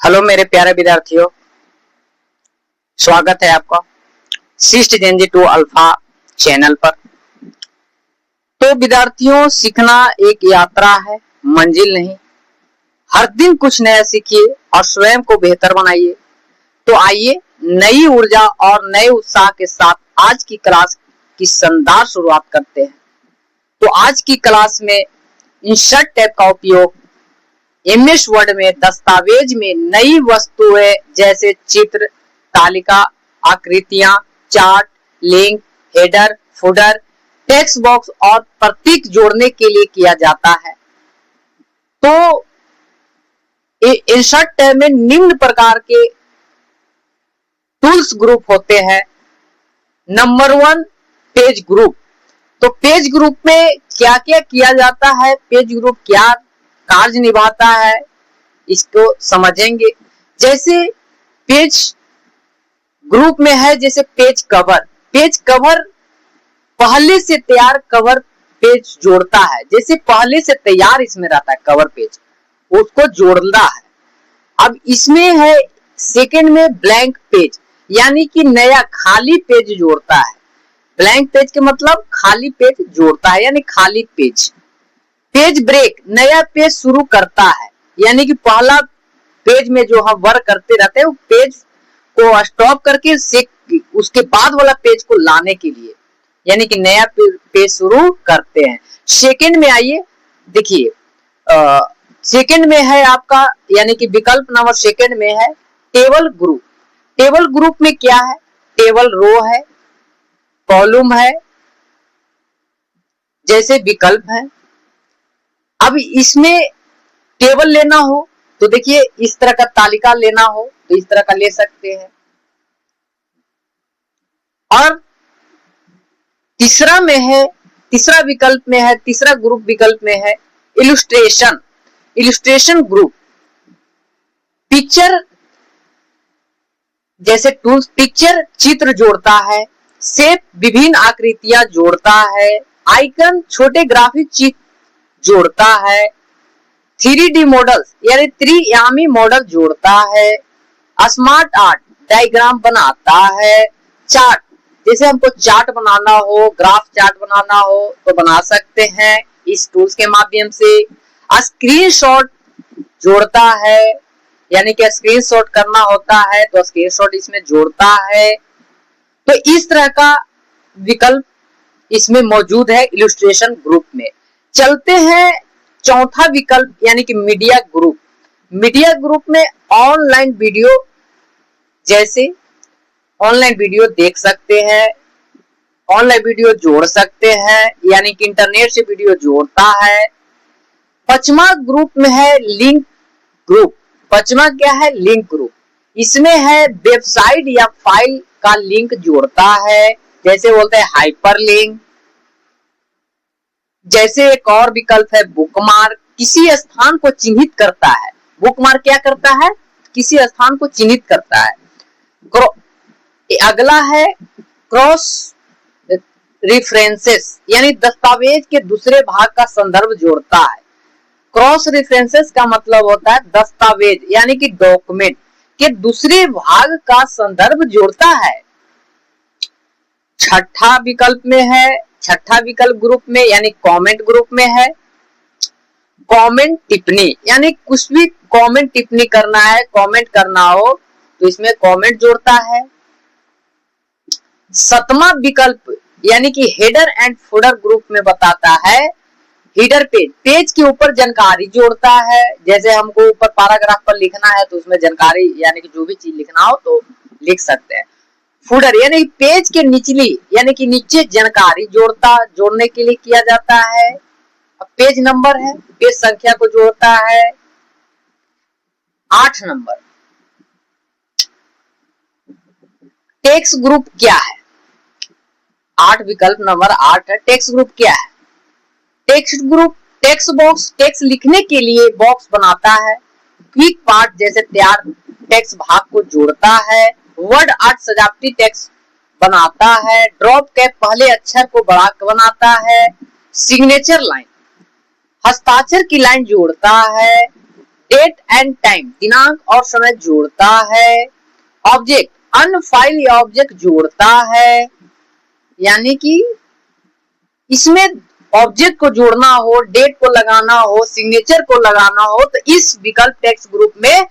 Hello मेरे प्यारे विद्यार्थियों, स्वागत है आपका सिस्ट जेनजी टू अल्फा चैनल पर। तो विद्यार्थियों, सीखना एक यात्रा है, मंजिल नहीं। हर दिन कुछ नया सीखिए और स्वयं को बेहतर बनाइए। तो आइए नई ऊर्जा और नए उत्साह के साथ आज की क्लास की शानदार शुरुआत करते हैं। तो आज की क्लास में इंसर्ट टैब का उपयोग एमएस वर्ड में दस्तावेज में नई वस्तुएं जैसे चित्र, तालिका, आकृतियां, chart, link, header, footer, text box और प्रतीक जोड़ने के लिए किया जाता है। तो इंसर्ट टैब में निम्न प्रकार के टूल्स ग्रुप होते हैं। Number 1, page group. तो पेज ग्रुप में क्या क्या किया जाता है, पेज ग्रुप क्या कार्य निभाता है, इसको समझेंगे। जैसे पेज ग्रुप में है जैसे पेज कवर। पेज कवर पहले से तैयार कवर पेज जोड़ता है। जैसे पहले से तैयार इसमें रहता है कवर पेज, उसको जोड़ना है। अब इसमें है सेकंड में ब्लैंक पेज, यानी कि नया खाली पेज जोड़ता है। ब्लैंक पेज के मतलब खाली पेज जोड़ता है, यानी खाली पेज। पेज ब्रेक, नया पेज शुरू करता है, यानी कि पहला पेज में जो हम वर्क करते रहते हैं वो पेज को स्टॉप करके उसके बाद वाला पेज को लाने के लिए, यानी कि नया पेज शुरू करते हैं। सेकंड में आइए, देखिए सेकंड में है आपका, यानी कि विकल्प नंबर सेकंड में है टेबल ग्रुप। टेबल ग्रुप में क्या है, टेबल रो है, कॉलम है, जैसे विकल्प है। अब इसमें टेबल लेना हो तो देखिए इस तरह का तालिका लेना हो तो इस तरह का ले सकते हैं। और तीसरा में है, तीसरा विकल्प में है, तीसरा ग्रुप विकल्प में है इलस्ट्रेशन। इलस्ट्रेशन ग्रुप पिक्चर, जैसे टूल्स, पिक्चर चित्र जोड़ता है, शेप विभिन्न आकृतियां जोड़ता है, आइकन छोटे ग्राफिक चित्र जोड़ता है, 3D मॉडल्स यानी त्रिआयामी मॉडल जोड़ता है, स्मार्ट आर्ट डायग्राम बनाता है, चार्ट, जैसे हमको चार्ट बनाना हो, ग्राफ चार्ट बनाना हो तो बना सकते हैं इस टूल्स के माध्यम से। स्क्रीनशॉट जोड़ता है, यानी कि स्क्रीनशॉट करना होता है तो स्क्रीनशॉट इसमें जोड़ता है। तो इस तरह का विकल्प इसमें मौजूद है इलस्ट्रेशन ग्रुप में। चलते हैं चौथा विकल्प, यानी कि मीडिया ग्रुप। मीडिया ग्रुप में ऑनलाइन वीडियो, जैसे ऑनलाइन वीडियो देख सकते हैं, ऑनलाइन वीडियो जोड़ सकते हैं, यानी कि इंटरनेट से वीडियो जोड़ता है। पांचवा ग्रुप में है लिंक ग्रुप। पांचवा क्या है, लिंक ग्रुप। इसमें है वेबसाइट या फाइल का लिंक जोड़ता है, जैसे बोलते हैं हाइपर लिंक। जैसे एक और विकल्प है बुकमार्क, किसी स्थान को चिन्हित करता है। बुकमार्क क्या करता है, किसी स्थान को चिन्हित करता है। अगला है क्रॉस रेफरेंसेस, यानी दस्तावेज के दूसरे भाग का संदर्भ जोड़ता है। क्रॉस रेफरेंसेस का मतलब होता है दस्तावेज यानी कि डॉक्यूमेंट के दूसरे भाग का संदर्भ जोड़ता है। छठा विकल्प में है, छठा विकल्प ग्रुप में यानी कमेंट ग्रुप में है कमेंट टिप्पणी, यानी कुछ भी कमेंट टिप्पणी करना है, कमेंट करना हो तो इसमें कमेंट जोड़ता है। सातवां विकल्प यानी कि हेडर एंड फुटर ग्रुप में बताता है हेडर पेज, पेज के ऊपर जानकारी जोड़ता है। जैसे हमको ऊपर पैराग्राफ पर लिखना है तो उसमें जानकारी, यानी कि जो भी चीज लिखना हो तो लिख सकते हैं। फुटर यानी पेज के निचली, यानी कि नीचे जानकारी जोड़ने के लिए किया जाता है। अब पेज नंबर है, पेज संख्या को जोड़ता है। 8 नंबर टेक्स्ट ग्रुप क्या है, 8 विकल्प नंबर 8 है। टेक्स्ट ग्रुप क्या है, text group text box, text लिखने के लिए बॉक्स बनाता है। क्विक पार्ट जैसे तैयार टेक्स्ट भाग को जोड़ता है। वर्ड आर्ट सजावटी टेक्स्ट बनाता है। ड्रॉप कैप पहले अक्षर को बढ़ा कर बनाता है। सिग्नेचर लाइन हस्ताक्षर की लाइन जोड़ता है। डेट एंड टाइम, दिनांक और समय जोड़ता है। ऑब्जेक्ट, अन्य फाइल या ऑब्जेक्ट जोड़ता है, यानी कि इसमें ऑब्जेक्ट को जोड़ना हो, डेट को लगाना हो, सिग्नेचर को लगाना हो तो इस विकल्प टेक्स्ट ग्रुप में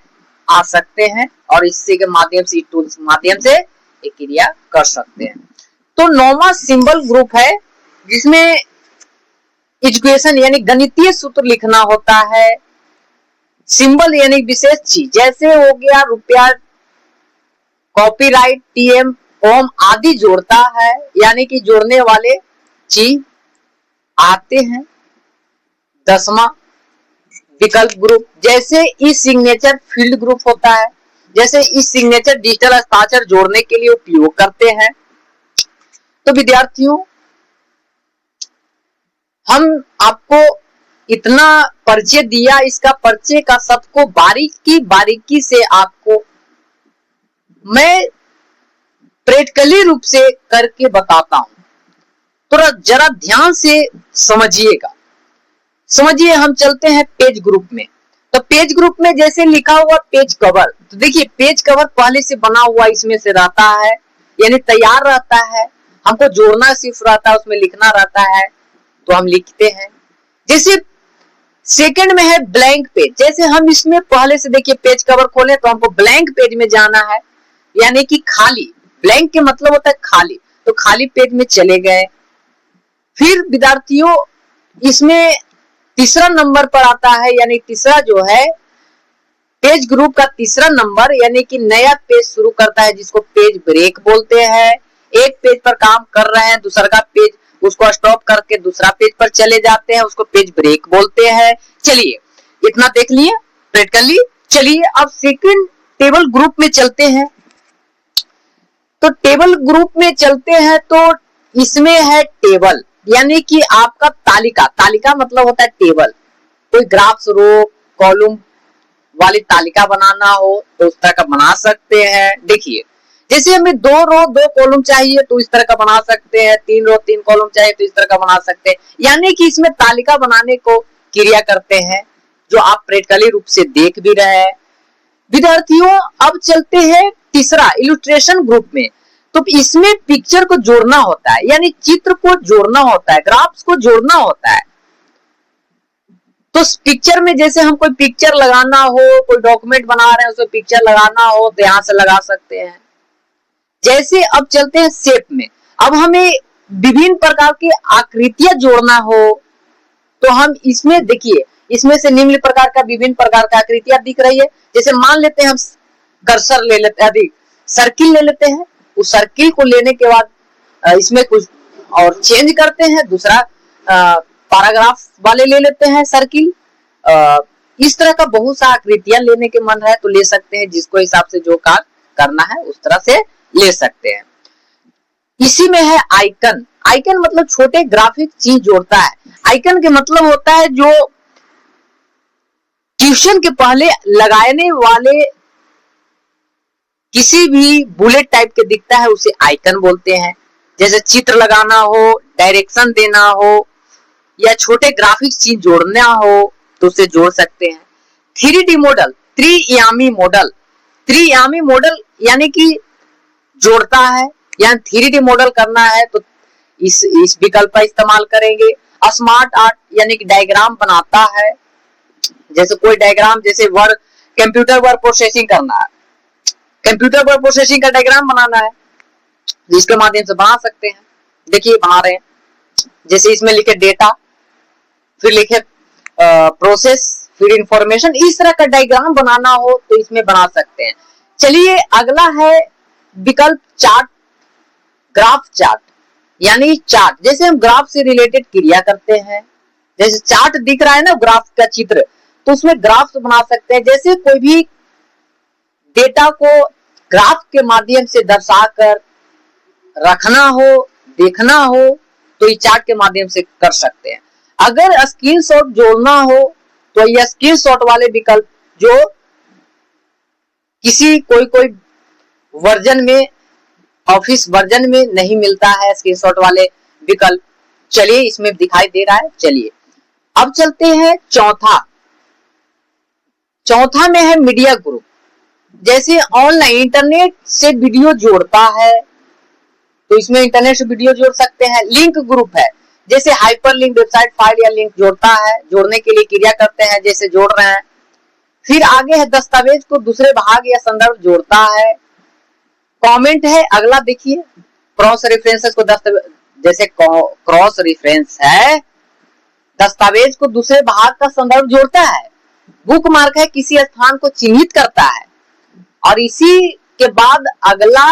आ सकते हैं और इससे के माध्यम से, टूल्स के माध्यम से एक क्रिया कर सकते हैं। तो नौवां सिंबल ग्रुप है जिसमें इक्वेशन यानी गणितीय सूत्र लिखना होता है। सिंबल यानी विशेष चीज, जैसे हो गया रुपया, कॉपीराइट, टीएम, ओम आदि जोड़ता है, यानी कि जोड़ने वाले चीज आते हैं। 10वां विकल्प ग्रुप, जैसे ई सिग्नेचर फील्ड ग्रुप होता है, जैसे ई सिग्नेचर डिजिटल हस्ताक्षर जोड़ने के लिए उपयोग करते हैं। तो विद्यार्थियों, हम आपको इतना परिचय दिया, इसका परिचय का सबको बारीकी से आपको मैं प्रैक्टिकली रूप से करके बताता हूं, तो जरा ध्यान से समझिएगा। समझिए, हम चलते हैं पेज ग्रुप में। तो पेज ग्रुप में जैसे लिखा हुआ पेज कवर, तो देखिए पेज कवर पहले से बना हुआ इसमें से रहता है, यानी तैयार रहता है, हमको जोड़ना सिर्फ रहता है, उसमें लिखना रहता है तो हम लिखते हैं। जैसे सेकंड में है ब्लैंक पेज, जैसे हम इसमें पहले से देखिए पेज कवर खोले तो हमको ब्लैंक पेज में जाना है, यानी कि खाली। ब्लैंक के मतलब होता है खाली, तो खाली पेज में चले गए। फिर विद्यार्थियों, इसमें तीसरा नंबर पर आता है, यानी तीसरा जो है पेज ग्रुप का तीसरा नंबर, यानी कि नया पेज शुरू करता है, जिसको पेज ब्रेक बोलते हैं। एक पेज पर काम कर रहे हैं, दूसरा का पेज उसको स्टॉप करके दूसरा पेज पर चले जाते हैं, उसको पेज ब्रेक बोलते हैं। चलिए, इतना देख लिए प्रैक्टिकली। चलिए अब सेकंड टेबल ग्रुप में चलते हैं। तो टेबल ग्रुप में चलते हैं तो इसमें है टेबल, यानी कि आपका तालिका। तालिका मतलब होता है टेबल। कोई ग्राफ्स, रो, कॉलम वाली तालिका बनाना हो तो उस तरह का बना सकते हैं। देखिए, जैसे हमें 2 रो 2 कॉलम चाहिए तो इस तरह का बना सकते हैं, 3 रो 3 कॉलम चाहिए तो इस तरह का बना सकते हैं, यानी कि इसमें तालिका बनाने को क्रिया करते हैं, जो आप प्रैक्टिकली रूप से देख भी रहे हैं। विद्यार्थियों, अब चलते हैं तीसरा इलस्ट्रेशन ग्रुप में। तो इसमें पिक्चर को जोड़ना होता है, यानी चित्र को जोड़ना होता है, ग्राफ्स को जोड़ना होता है। तो पिक्चर में जैसे हम कोई पिक्चर लगाना हो, कोई डॉक्यूमेंट बना रहे हैं उसमें पिक्चर लगाना हो तो यहां से लगा सकते हैं। जैसे अब चलते हैं शेप में। अब हमें विभिन्न प्रकार की आकृतियां जोड़ना हो तो हम इसमें देखिए, इसमें से निम्न प्रकार का विभिन्न प्रकार की आकृतियां दिख रही है। जैसे मान लेते हैं हम कर्सर ले लेते हैं, सर्किल ले लेते हैं। उस सर्किल को लेने के बाद इसमें कुछ और चेंज करते हैं, दूसरा पैराग्राफ वाले ले लेते हैं सर्किल। इस तरह का बहुत सा आकृतियां लेने के मन है तो ले सकते हैं, जिसको हिसाब से जो कार्य करना है उस तरह से ले सकते हैं। इसी में है आइकन। आइकन मतलब छोटे ग्राफिक चीज जोड़ता है। आइकन के मतलब होता है जो ट्यूशन के पहले लगाने वाले किसी भी बुलेट टाइप के दिखता है उसे आइकन बोलते हैं। जैसे चित्र लगाना हो, डायरेक्शन देना हो या छोटे ग्राफिक चीज जोड़ना हो तो उसे जोड़ सकते हैं। 3D मॉडल, त्रिआयामी मॉडल। त्रिआयामी मॉडल यानी कि जोड़ता है, यानी 3D मॉडल करना है तो इस विकल्प का इस्तेमाल करेंगे। स्मार्ट आर्ट यानी कि डायग्राम बनाता है। जैसे कोई डायग्राम, जैसे वर्ड, कंप्यूटर वर्ड प्रोसेसिंग करना है, कंप्यूटर वर्ड प्रोसेसिंग का डायग्राम बनाना है, जिसके माध्यम से बना सकते हैं। देखिए बना रहे हैं, जैसे इसमें लिखे डेटा, फिर लिखे प्रोसेस, फिर इंफॉर्मेशन। इस तरह का डायग्राम बनाना हो तो इसमें बना सकते हैं। चलिए अगला है विकल्प चार्ट, ग्राफ चार्ट यानी चार्ट। जैसे हम ग्राफ से रिलेटेड क्रिया करते हैं, जैसे चार्ट दिख रहा है ना ग्राफ का चित्र, तो उसमें ग्राफ बना सकते हैं। जैसे कोई भी डेटा को ग्राफ के माध्यम से दर्शाकर रखना हो, देखना हो तो ये चार्ट के माध्यम से कर सकते हैं। अगर स्क्रीनशॉट जोड़ना हो तो यह स्क्रीनशॉट वाले विकल्प जो किसी कोई वर्जन में, ऑफिस वर्जन में नहीं मिलता है स्क्रीनशॉट वाले विकल्प। चलिए इसमें दिखाई दे रहा है। चलिए अब चलते हैं चौथा में है मीडिया ग्रुप, जैसे ऑनलाइन इंटरनेट से वीडियो जोड़ता है तो इसमें इंटरनेट से वीडियो जोड़ सकते हैं। लिंक ग्रुप है, जैसे हाइपर लिंक वेबसाइट फाइल या लिंक जोड़ता है, जोड़ने के लिए क्रिया करते हैं जैसे जोड़ रहे हैं। फिर आगे है दस्तावेज को दूसरे भाग या संदर्भ जोड़ता है। कमेंट है अगला, देखिए क्रॉस रेफरेंसेस को जैसे क्रॉस रेफरेंस है, दस्तावेज को दूसरे भाग का संदर्भ जोड़ता है। बुक मार्क है, किसी स्थान को चिन्हित करता है। और इसी के बाद अगला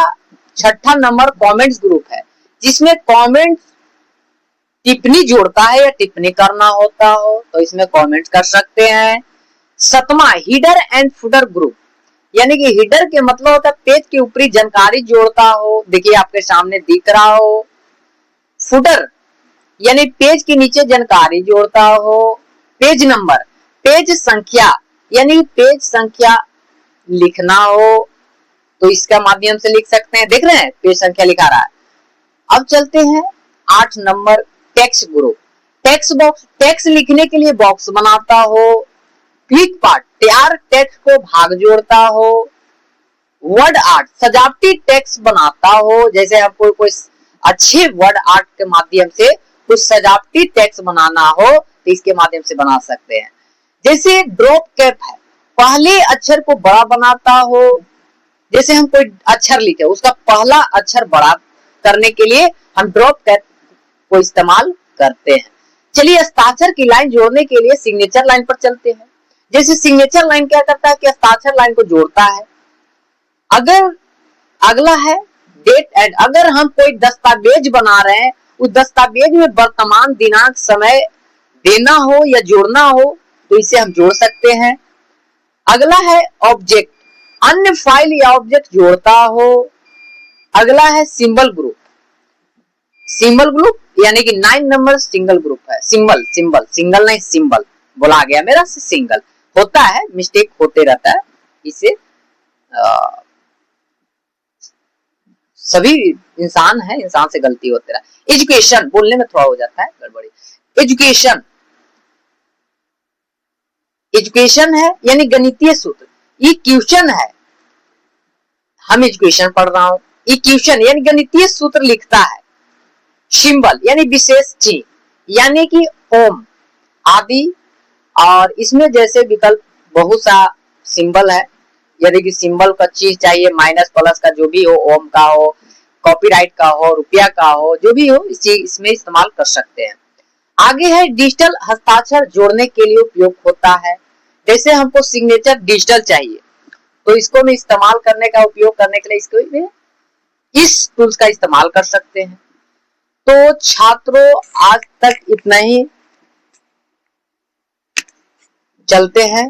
छठा नंबर कमेंट्स ग्रुप है, जिसमें कमेंट्स टिप्पणी जोड़ता है या टिप्पणी करना होता हो तो इसमें कमेंट्स कर सकते हैं। सतमा हीडर एंड फुटर ग्रुप, यानी कि हीडर के मतलब होता है पेज के ऊपरी जानकारी जोड़ता हो, देखिए आपके सामने दिख रहा हो। फुटर यानी पेज के नीचे जानकारी जोड़ता हो। पेज नंबर, पेज संख्या यानी पेज संख्या लिखना हो तो इसका माध्यम से लिख सकते हैं। देख रहे हैं पेज संख्या लिखा रहा है। अब चलते हैं 8 number text group. Text box, text लिखने के लिए बॉक्स बनाता हो। क्लिक पार्ट, तैयार टेक्स्ट को भाग जोड़ता हो। वर्ड आर्ट, सजावटी टेक्स्ट बनाता हो, जैसे आपको कोई अच्छे वर्ड आर्ट के माध्यम से कुछ सजावटी टेक्स्ट बनाना हो तो इसके माध्यम से बना सकते हैं। जैसे ड्रॉप कैप है, पहले अक्षर को बड़ा बनाता हो, जैसे हम कोई अक्षर लिखे उसका पहला अक्षर बड़ा करने के लिए हम ड्रॉप कैप को इस्तेमाल करते हैं। चलिए हस्ताक्षर की लाइन जोड़ने के लिए सिग्नेचर लाइन पर चलते हैं। जैसे सिग्नेचर लाइन क्या करता है कि हस्ताक्षर लाइन को जोड़ता है। अगर अगला है डेट एंड, अगर हम कोई दस्तावेज बना रहे हैं, उस दस्तावेज में वर्तमान दिनांक समय देना हो या जोड़ना हो तो इसे हम जोड़ सकते हैं। अगला है ऑब्जेक्ट, अन्य फाइल या ऑब्जेक्ट जोड़ता हो। अगला है सिंबल ग्रुप। सिंबल ग्रुप यानी कि 9 नंबर सिंगल ग्रुप है। सिंबल, सिंबल, सिंगल नहीं सिंबल बोला गया मेरा से, सिंगल होता है, मिस्टेक होते रहता है, इसे सभी इंसान है, इंसान से गलती होते रहा। एजुकेशन, बोलने में थोड़ा हो जाता है गड़बड़ी। एजुकेशन, एजुकेशन है यानी गणितीय सूत्र। इक्वेशन है, हम एजुकेशन पढ़ रहा हूं, इक्वेशन यानी गणितीय सूत्र लिखता है। सिंबल यानी विशेष चिन्ह, यानी कि ओम आदि, और इसमें जैसे विकल्प बहुत सा सिंबल है, यदि कि सिंबल का चीज चाहिए, माइनस प्लस का जो भी हो, ओम का हो, कॉपीराइट का हो, रुपया का हो, जो भी हो इसमें इस्तेमाल कर सकते हैं। आगे है डिजिटल हस्ताक्षर जोड़ने के लिए उपयोग होता है। जैसे हमको सिग्नेचर डिजिटल चाहिए तो इसको में इस्तेमाल करने का, उपयोग करने के लिए इसको में इस टूल्स का इस्तेमाल कर सकते हैं। तो छात्रों आज तक इतना ही, चलते हैं